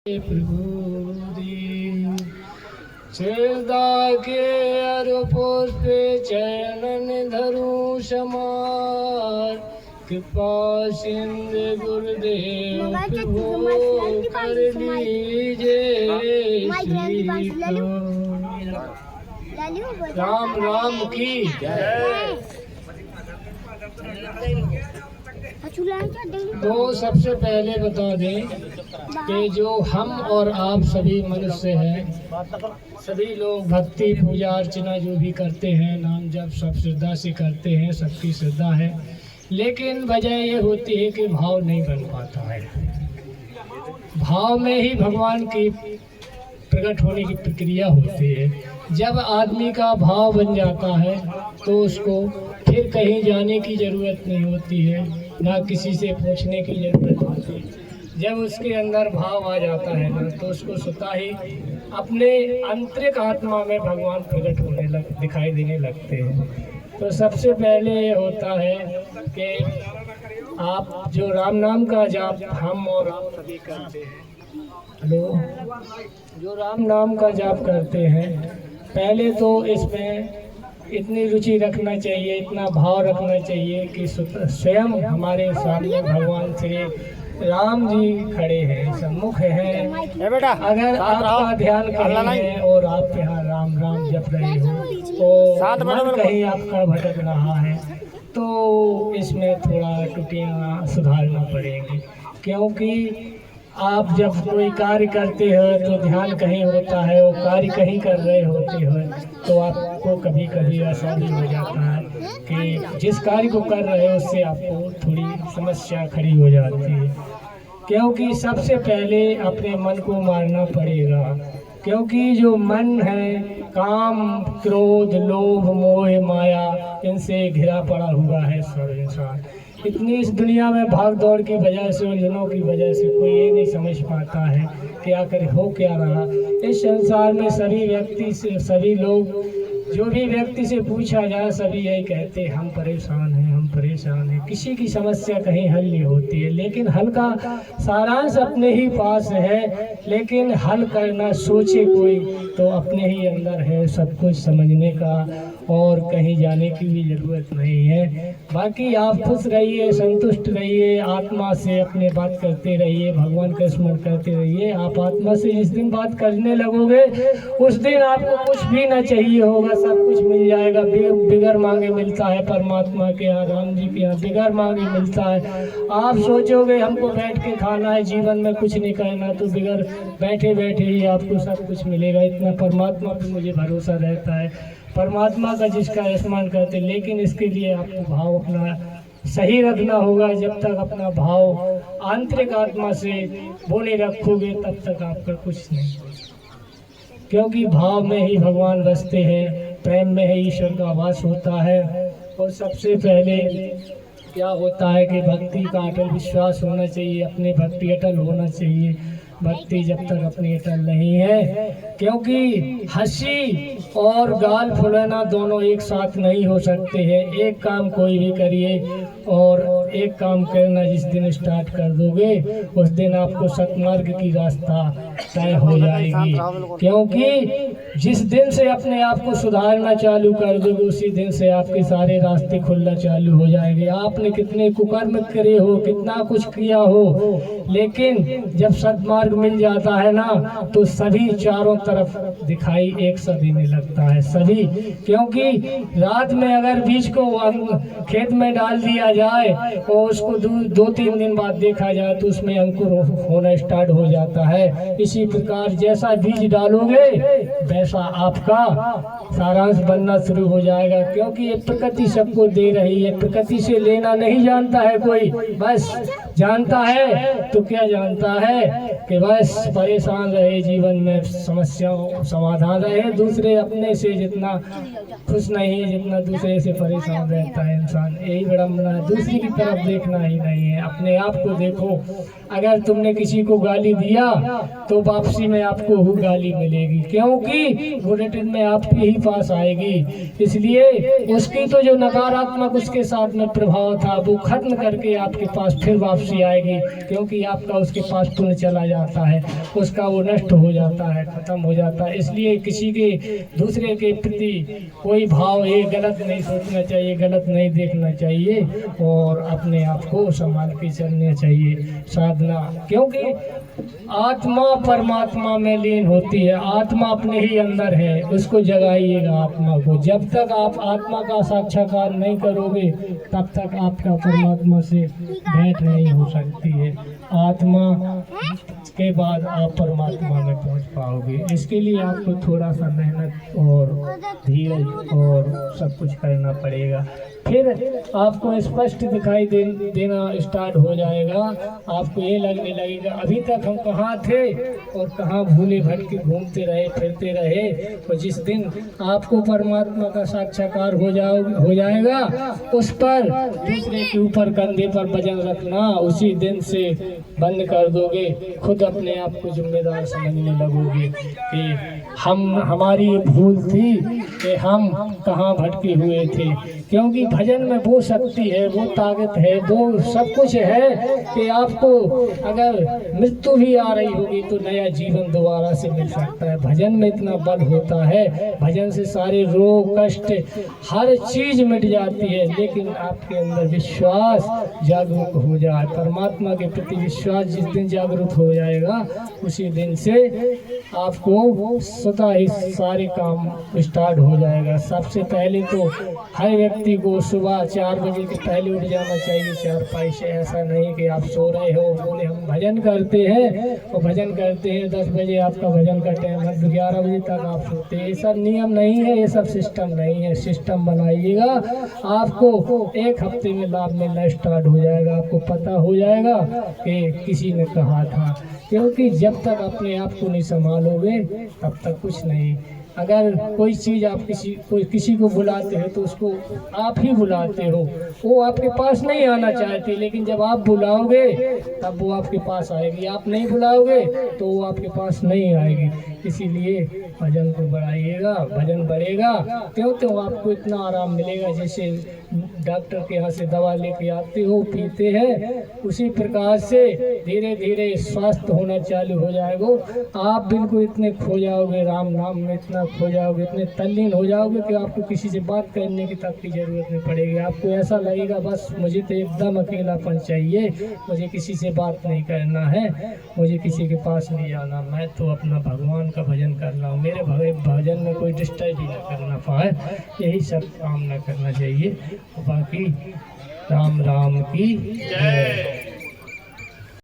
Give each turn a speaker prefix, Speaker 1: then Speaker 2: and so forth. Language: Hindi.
Speaker 1: प्रभु दीन श्रद्धा के अर पुष्पे चरणन धरू समार कृपा सिंधु गुरुदेव प्रभु कर लीजिए राम राम की जय। तो सबसे पहले बता दें कि जो हम और आप सभी मनुष्य हैं, सभी लोग भक्ति पूजा अर्चना जो भी करते हैं, नाम जप सब श्रद्धा से करते हैं, सबकी श्रद्धा है। लेकिन वजह ये होती है कि भाव नहीं बन पाता है। भाव में ही भगवान की प्रकट होने की प्रक्रिया होती है। जब आदमी का भाव बन जाता है तो उसको फिर कहीं जाने की ज़रूरत नहीं होती है, ना किसी से पूछने की ज़रूरत होती है। जब उसके अंदर भाव आ जाता है ना, तो उसको स्वतः ही अपने आंतरिक आत्मा में भगवान प्रकट होने दिखाई देने लगते हैं। तो सबसे पहले ये होता है कि आप जो राम नाम का जाप हम और आप सभी करते हैं, हेलो, जो राम नाम का जाप करते हैं, पहले तो इसमें इतनी रुचि रखना चाहिए, इतना भाव रखना चाहिए कि स्वयं हमारे सामने भगवान श्री राम जी खड़े हैं, सम्मुख हैं। अगर आपका ध्यान कहीं है और आप यहाँ राम राम जप रहे हो तो मन कहीं आपका भटक रहा है, तो इसमें थोड़ा त्रुटियाँ सुधारना पड़ेंगी। क्योंकि आप जब कोई कार्य करते हो तो ध्यान कहीं होता है, वो कार्य कहीं कर रहे होते हो, तो आपको कभी कभी ऐसा भी हो जाता है कि जिस कार्य को कर रहे हो उससे आपको थोड़ी समस्या खड़ी हो जाती है। क्योंकि सबसे पहले अपने मन को मारना पड़ेगा, क्योंकि जो मन है काम क्रोध लोभ मोह माया इनसे घिरा पड़ा हुआ है सब इंसान। इतनी इस दुनिया में भाग दौड़ की वजह से, उलझनों की वजह से कोई ये नहीं समझ पाता है क्या करे, हो क्या रहा। इस संसार में सभी व्यक्ति से, सभी लोग, जो भी व्यक्ति से पूछा जाए सभी यही कहते हैं हम परेशान हैं, हम परेशान हैं। किसी की समस्या कहीं हल नहीं होती है, लेकिन हल का सारांश अपने ही पास है। लेकिन हल करना सोचे कोई तो अपने ही अंदर है सब कुछ समझने का, और कहीं जाने की भी ज़रूरत नहीं है। बाकी आप खुश रहिए, संतुष्ट रहिए, आत्मा से अपने बात करते रहिए, भगवान का स्मरण करते रहिए। आप आत्मा से जिस दिन बात करने लगोगे उस दिन आपको कुछ भी ना चाहिए होगा, सब कुछ मिल जाएगा। बिगर मांगे मिलता है परमात्मा के यहाँ, राम जी के यहाँ बिगर मांगे मिलता है। आप सोचोगे हमको बैठ के खाना है, जीवन में कुछ नहीं करना, तो बिगर बैठे बैठे ही आपको सब कुछ मिलेगा। इतना परमात्मा पे मुझे भरोसा रहता है, परमात्मा का जिसका स्मरण करते। लेकिन इसके लिए आपको भाव अपना सही रखना होगा। जब तक अपना भाव आंतरिक आत्मा से वो नहीं रखोगे तब तक आपका कुछ नहीं, क्योंकि भाव में ही भगवान बसते हैं, प्रेम में ही ईश्वर का वास होता है। और सबसे पहले क्या होता है कि भक्ति का अटल विश्वास होना चाहिए, अपनी भक्ति अटल होना चाहिए। भक्ति जब तक अपनी अटल नहीं है, क्योंकि हंसी और गाल फुलाना दोनों एक साथ नहीं हो सकते हैं। एक काम कोई भी करिए और एक काम करना जिस दिन स्टार्ट कर दोगे उस दिन आपको सतमार्ग की रास्ता तय हो जाएगी। क्योंकि जिस दिन से अपने आप को सुधारना चालू कर दोगे उसी दिन से आपके सारे रास्ते खुलना चालू हो जाएंगे। आपने कितने कुकर्म करे हो, कितना कुछ किया हो, लेकिन जब सतमार्ग मिल जाता है ना तो सभी चारों तरफ दिखाई एक सा देने लगता है सभी। क्योंकि रात में अगर बीज को खेत में डाल दिया जाए और उसको 2-3 दिन बाद देखा जाए तो उसमें अंकुर होना स्टार्ट हो जाता है। इसी प्रकार जैसा बीज डालोगे वैसा आपका सारांश बनना शुरू हो जाएगा। क्योंकि ये प्रकृति सबको दे रही है, प्रकृति से लेना नहीं जानता है कोई, बस जानता है तो क्या जानता है कि बस परेशान रहे, जीवन में समस्याओं समाधान रहे। दूसरे अपने से जितना खुश नहीं है जितना दूसरे से परेशान रहता है इंसान, यही विडंबना है। दूसरी की तरफ तरफ देखना ही नहीं है, अपने आप को देखो। अगर तुमने किसी को गाली दिया तो वापसी में आपको वो गाली मिलेगी, क्योंकि वो रिटर्न में आपके ही पास आएगी। इसलिए उसकी तो जो नकारात्मक उसके साथ में प्रभाव था वो खत्म करके आपके पास फिर वापसी आएगी, क्योंकि आपका उसके पास पुण्य चला जाता है, उसका वो नष्ट हो जाता है, खत्म हो जाता है। इसलिए किसी के दूसरे के प्रति कोई भाव ये गलत नहीं सोचना चाहिए, गलत नहीं देखना चाहिए, और अपने आप को संभाल के चलना चाहिए साधना। क्योंकि आत्मा परमात्मा में लीन होती है, आत्मा अपने ही अंदर है, उसको जगाइएगा आत्मा को। जब तक आप आत्मा का साक्षात्कार नहीं करोगे तब तक आपका परमात्मा से भेंट नहीं हो सकती है। आत्मा के बाद आप परमात्मा में पहुंच पाओगे। इसके लिए आपको थोड़ा सा मेहनत और धीरज और सब कुछ करना पड़ेगा, फिर आपको स्पष्ट दिखाई देना स्टार्ट हो जाएगा। आपको ये लगने लगेगा अभी तक हम कहाँ थे और कहाँ भूले भटके घूमते रहे फिरते रहे। और जिस दिन आपको परमात्मा का साक्षात्कार हो जाएगा, उस पर दूसरे के ऊपर कंधे पर वजन रखना उसी दिन से बंद कर दोगे। खुद अपने आप को जिम्मेदार समझने लगोगे कि हमारी भूल थी कि हम कहाँ भटके हुए थे। क्योंकि भजन में वो शक्ति है, वो ताकत है, वो सब कुछ है कि आपको अगर मृत्यु भी आ रही होगी तो नया जीवन दोबारा से मिल सकता है। भजन में इतना बल होता है, भजन से सारे रोग कष्ट हर चीज मिट जाती है। लेकिन आपके अंदर विश्वास जागरूक हो जाए, परमात्मा के प्रति विश्वास जिस दिन जागरूक हो जाएगा उसी दिन से आपको स्वतः ही सारे काम स्टार्ट हो जाएगा। सबसे पहले तो हर व्यक्ति को सुबह 4 बजे के पहले उठ जाना चाहिए चारपाई से। ऐसा नहीं कि आप सो रहे हो, बोले हम भजन करते हैं और भजन करते हैं 10 बजे आपका भजन का टाइम है, 11 बजे तक आप सोते हैं। ये सब नियम नहीं है, ये सब सिस्टम नहीं है। सिस्टम बनाइएगा, आपको 1 हफ्ते में लाभ मिलना स्टार्ट हो जाएगा। आपको पता हो जाएगा कि किसी ने कहा था, क्योंकि जब तक अपने आप को नहीं संभालोगे तब तक कुछ नहीं। अगर कोई चीज़ आप किसी को बुलाते हो तो उसको आप ही बुलाते हो, वो आपके पास नहीं आना चाहती, लेकिन जब आप बुलाओगे तब वो आपके पास आएगी। आप नहीं बुलाओगे तो वो आपके पास नहीं आएगी। इसीलिए भजन को बढ़ाइएगा, भजन बढ़ेगा त्यों आपको इतना आराम मिलेगा। जैसे डॉक्टर के यहाँ से दवा लेके आते हो, पीते हैं, उसी प्रकार से धीरे धीरे स्वास्थ्य होना चालू हो जाएगा। आप बिल्कुल इतने खो जाओगे, राम नाम में इतना खो जाओगे, इतने तल्लीन हो जाओगे कि आपको किसी से बात करने की तक की जरूरत नहीं पड़ेगी। आपको ऐसा लगेगा बस मुझे तो एकदम अकेलापन चाहिए, मुझे किसी से बात नहीं करना है, मुझे किसी के पास नहीं जाना, मैं तो अपना भगवान का भजन कर रहा हूँ, मेरे भजन में कोई डिस्टर्ब ही ना करना पाए। यही सब काम ना करना चाहिए। बाकी राम राम की जय।